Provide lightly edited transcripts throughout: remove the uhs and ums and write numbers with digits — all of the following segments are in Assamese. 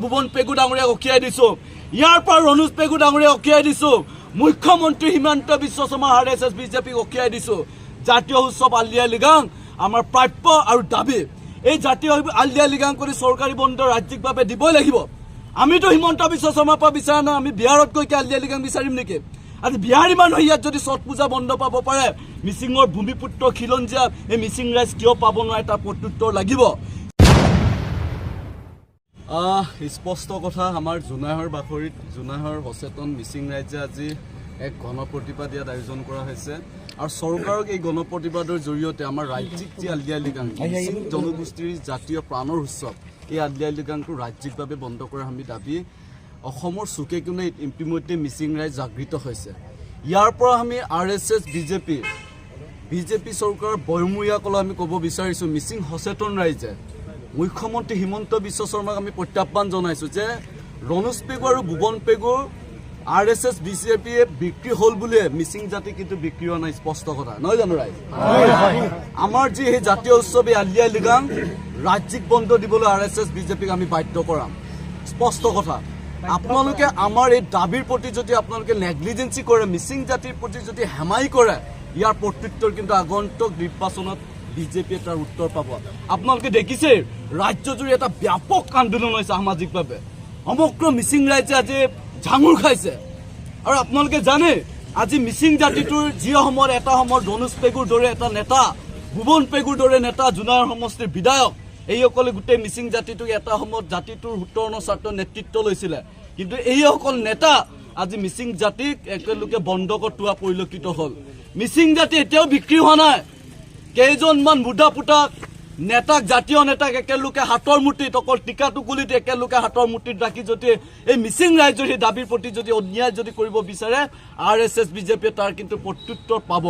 ভুৱন পেগু ডাঙৰীয়াক অকিয়াই দিছো ইয়াৰ পৰা ৰণোজ পেগু ডাঙৰীয়াক অকিয়াই দিছো মুখ্যমন্ত্ৰী হিমন্ত বিশ্ব শৰ্মা আৰএছএছ বিজেপিক অকিয়াই দিছো জাতীয় উৎসৱ আলি আই লৃগাং আমাৰ প্ৰাপ্য আৰু দাবী এই জাতীয় আলি আই লৃগাং কৰি চৰকাৰী বন্ধ ৰাজ্যিকভাৱে দিবই লাগিব আমিতো হিমন্ত বিশ্ব শৰ্মাৰ পৰা বিচাৰা না আমি বিহাৰত গৈ আলি আই লৃগাং বিচাৰিম নেকি আজি বিহাৰী মানুহ ইয়াত যদি ছট পূজা বন্ধ পাব পাৰে মিচিঙৰ ভূমিপুত্ৰ খিলঞ্জীয়া এই মিচিং ৰাইজ কিয় পাব নোৱাৰে তাৰ প্ৰত্যুত্তৰ লাগিব স্পষ্ট কথা আমাৰ জোনাইহৰ বাখৰিত জোনাইহৰ সচেতন মিচিং ৰাইজে আজি এক গণপ্ৰতিবাদ ইয়াত আয়োজন কৰা হৈছে আৰু চৰকাৰক এই গণপ্ৰতিবাদৰ জৰিয়তে আমাৰ ৰাজ্যিক যি আলি আই লৃগাং মিচিং জনগোষ্ঠীৰ জাতীয় প্ৰাণৰ উৎসৱ এই আলি আই লৃগাংটো ৰাজ্যিকভাৱে বন্ধ কৰাৰ আমি দাবী অসমৰ চুকে কোণে ইতিমধ্যে মিচিং ৰাইজ জাগৃত হৈছে ইয়াৰ পৰা আমি আৰএছএছ বিজেপি চৰকাৰৰ বয়মূৰীয়াসকলক আমি ক'ব বিচাৰিছোঁ মিচিং সচেতন ৰাইজে মুখ্যমন্ত্ৰী হিমন্ত বিশ্ব শৰ্মাক আমি প্ৰত্যাহ্বান জনাইছোঁ যে ৰণোজ পেগু আৰু ভুৱন পেগুৰ আৰএছএছ বিজেপিয়ে বিক্ৰী হ'ল বুলিয়ে মিচিং জাতি কিন্তু বিক্ৰী হোৱা নাই স্পষ্ট কথা নহয় জানো ৰাইজ আমাৰ যি সেই জাতীয় উৎসৱ এই আলি আই লৃগাং ৰাজ্যিক বন্ধ দিবলৈ আৰএছএছ বিজেপিক আমি বাধ্য কৰাম স্পষ্ট কথা আপোনালোকে আমাৰ এই দাবীৰ প্ৰতি যদি আপোনালোকে নেগলিজেঞ্চি কৰে মিচিং জাতিৰ প্ৰতি যদি হেমাই কৰে ইয়াৰ প্ৰত্যুত্তৰ কিন্তু আগন্তুক নিৰ্বাচনত বিজেপিয়ে তাৰ উত্তৰ পাব আপোনালোকে দেখিছে ৰাজ্যজুৰি এটা ব্যাপক আন্দোলন হৈছে সামাজিকভাৱে সমগ্ৰ মিচিং ৰাইজে আজি ঝাঙুৰ খাইছে আৰু আপোনালোকে জানে আজি মিচিং জাতিটোৰ যি সময়ত এটা সময়ত ৰণোজ পেগুৰ দৰে এটা নেতা ভুৱন পেগুৰ দৰে নেতা জোনাইৰ সমষ্টিৰ বিধায়ক এইসকলে গোটেই মিচিং জাতিটোক এটা সময়ত জাতিটোৰ উত্তৰণৰ স্বাৰ্থ নেতৃত্ব লৈছিলে কিন্তু এইসকল নেতা আজি মিচিং জাতিক একেলগে বন্ধকত তোলা পৰিলক্ষিত হ'ল মিচিং জাতি এতিয়াও বিক্ৰী হোৱা নাই কেইজনমান মুদা পুতাক নেতাক জাতীয় নেতাক একেলগে হাতৰ মুঠিত অকল টিকা টুকুলিত একেলগে হাতৰ মুঠিত ৰাখি যদি এই মিচিং ৰাইজৰ সেই দাবীৰ প্ৰতি যদি অন্যায় যদি কৰিব বিচাৰে আৰএছএছ বিজেপিয়ে তাৰ কিন্তু প্ৰত্যুত্তৰ পাব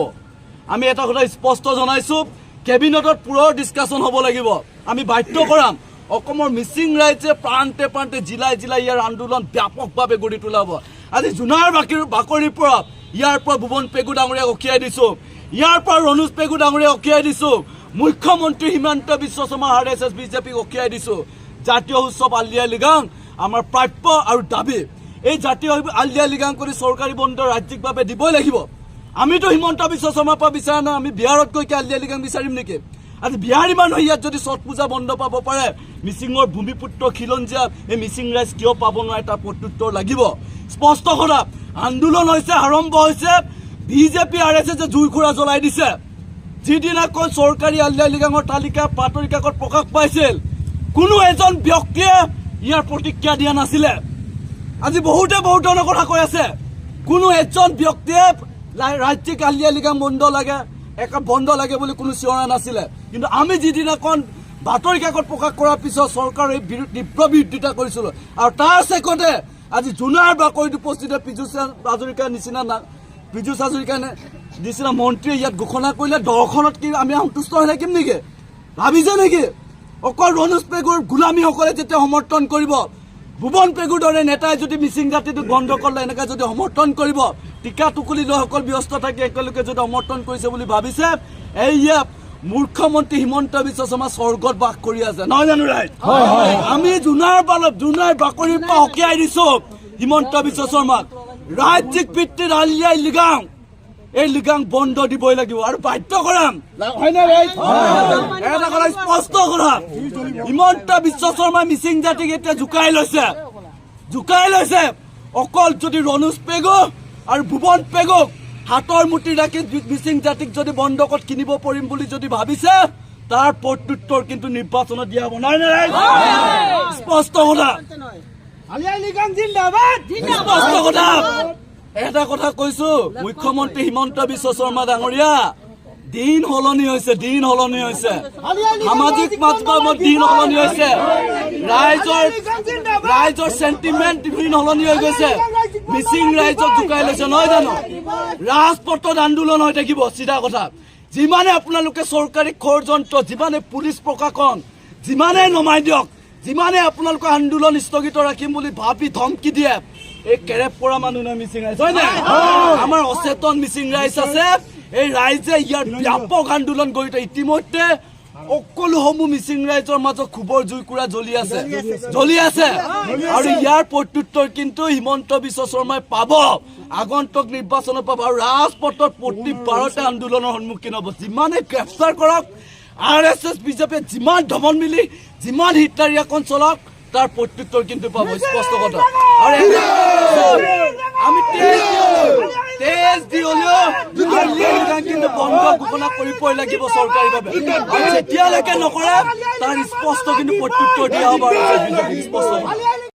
আমি এটা কথা স্পষ্ট জনাইছোঁ কেবিনেটত পুৰৰ ডিছকাশ্যন হ'ব লাগিব আমি বাধ্য কৰাম অসমৰ মিচিং ৰাইজে প্ৰান্তে প্ৰান্তে জিলাই জিলাই ইয়াৰ আন্দোলন ব্যাপকভাৱে গঢ়ি তোলাব আজি জোনাইৰ বাকৰিৰ পৰা ইয়াৰ পৰা ভুৱন পেগু ডাঙৰীয়াক অকিয়াই দিছোঁ ইয়াৰ পৰা ৰণোজ পেগু ডাঙৰীয়াক অকিয়াই দিছোঁ মুখ্যমন্ত্ৰী হিমন্ত বিশ্ব শৰ্মা আৰএছএছ বিজেপিক অকিয়াই দিছোঁ জাতীয় উৎসৱ আলি আই লৃগাং আমাৰ প্ৰাপ্য আৰু দাবী এই জাতীয় আলি আই লৃগাং কৰি চৰকাৰী বন্ধ ৰাজ্যিকভাৱে দিবই লাগিব আমিতো হিমন্ত বিশ্ব শৰ্মাৰ পৰা বিচাৰা না আমি বিহাৰত গৈ আলি আই লৃগাং বিচাৰিম নেকি আজি বিহাৰী মানুহ ইয়াত যদি ছট পূজা বন্ধ পাব পাৰে মিচিঙৰ ভূমিপুত্ৰ খিলঞ্জীয়া এই মিচিং ৰাইজ কিয় পাব নোৱাৰে তাৰ প্ৰত্যুত্তৰ লাগিব স্পষ্ট কথা আন্দোলন হৈছে আৰম্ভ হৈছে বিজেপি আৰএছএছে জুইকুৰা জ্বলাই দিছে যিদিনাখন চৰকাৰী আলি আই লৃগাঙৰ তালিকা বাতৰি কাকত প্ৰকাশ পাইছিল কোনো এজন ব্যক্তিয়ে ইয়াৰ প্ৰতিক্ৰিয়া দিয়া নাছিলে আজি বহুতে বহুত ধৰণৰ কথা কৈ আছে কোনো এজন ব্যক্তিয়ে ৰাজ্যিক আলি আই লৃগাং বন্ধ লাগে বুলি কোনো চিঞৰা নাছিলে কিন্তু আমি যিদিনাখন বাতৰি কাকত প্ৰকাশ কৰাৰ পিছত চৰকাৰৰ এই তীব্ৰ বিৰোধিতা কৰিছিলোঁ আৰু তাৰ চেকতে আজি জোনাইৰ বাকৰিত উপস্থিত পীযুষ হাজৰিকাৰ নিচিনা মন্ত্ৰীয়ে ইয়াত ঘোষণা কৰিলে দৰ্শনত কি আমি সন্তুষ্ট হৈ থাকিম নেকি ভাবিছে নেকি অকল ৰণোজ পেগুৰ গোলামীসকলে যেতিয়া সমৰ্থন কৰিব ভুৱন পেগুৰ দৰে নেতাই যদি মিচিং জাতিটোক বন্ধ কৰিলে এনেকৈ যদি সমৰ্থন কৰিব টিকা টুকুলি লোকসকল ব্যস্ত থাকি একেলগে যদি সমৰ্থন কৰিছে বুলি ভাবিছে এয়া মুখ্যমন্ত্ৰী হিমন্ত বিশ্ব শৰ্মা স্বৰ্গত বাস কৰি আছে নহয় জানো ৰাইজ আমি জোনাইৰ বাকৰিৰ পৰা অকিয়াই দিছোঁ হিমন্ত বিশ্ব শৰ্মাক ৰাজ্যিক ভিত্তিত আলি আই লৃগাং এই লৃগাং বন্ধ দিবই লাগিব আৰু বাধ্য কৰাম এটা কথা স্পষ্ট কৰা হিমন্ত বিশ্ব শৰ্মাই মিচিং জাতিক এতিয়া জোকাই লৈছে অকল যদি ৰণোজ পেগু আৰু ভুৱন পেগুক হাতৰ মুঠি ৰাখি মিচিং জাতিক যদি বন্ধকত কিনিব পাৰিম বুলি যদি ভাবিছে তাৰ প্ৰত্যুত্তৰ কিন্তু নিৰ্বাচনত দিয়া হ'ব নহয় স্পষ্ট কথা স্পষ্ট কথা এটা কথা কৈছো মুখ্যমন্ত্ৰী হিমন্ত বিশ্ব শৰ্মা ডাঙৰীয়া দিন সলনি হৈছে সামাজিক মাধ্যমত দিন সলনি হৈছে ৰাইজৰ সেন্টিমেন্ট দিন সলনি হৈ গৈছে মিচিং ৰাইজক জোকাই লৈছে নহয় জানো ৰাজপথত আন্দোলন হৈ থাকিব চিধা কথা যিমানে আপোনালোকে চৰকাৰী ষড়যন্ত্ৰ যিমানে পুলিচ প্ৰশাসন যিমানে নমাই দিয়ক যিমানে আপোনালোকৰ আন্দোলন স্থগিত ৰাখিম বুলি ভাবি ধমকি দিয়ে এই কেৰেপ পৰা মানুহ না মিচিং ৰাইজ হয় না আমাৰ অচেতন মিচিং ৰাইজ আছে এই ৰাইজে ইয়াৰ ব্যাপক আন্দোলন গঢ়ি ইতিমধ্যে সকলোসমূহ মিচিং ৰাইজৰ মাজত ক্ষোভৰ জুইকুৰা জ্বলি আছে আৰু ইয়াৰ প্ৰত্যুত্তৰ কিন্তু হিমন্ত বিশ্ব শৰ্মাই পাব আগন্তুক নিৰ্বাচনত পাব আৰু ৰাজপথত প্ৰতিবাৰতে আন্দোলনৰ সন্মুখীন হ'ব যিমানে গ্ৰেপ্তাৰ কৰক RSS বিজেপিয়ে যিমান ধমন মিলি যিমান হিটলাৰীয়াকৰণ চলক তাৰ প্ৰত্যুত্তৰ কিন্তু পাব স্পষ্ট কথা আৰু আমি তেজ দি হ'লেও কিন্তু বন্ধ ঘোষণা কৰিবই লাগিব চৰকাৰীভাৱে যেতিয়ালৈকে নকৰে তাৰ স্পষ্ট কিন্তু প্ৰত্যুত্তৰ দিয়া হ'ব আৰু বিজেপিক স্পষ্ট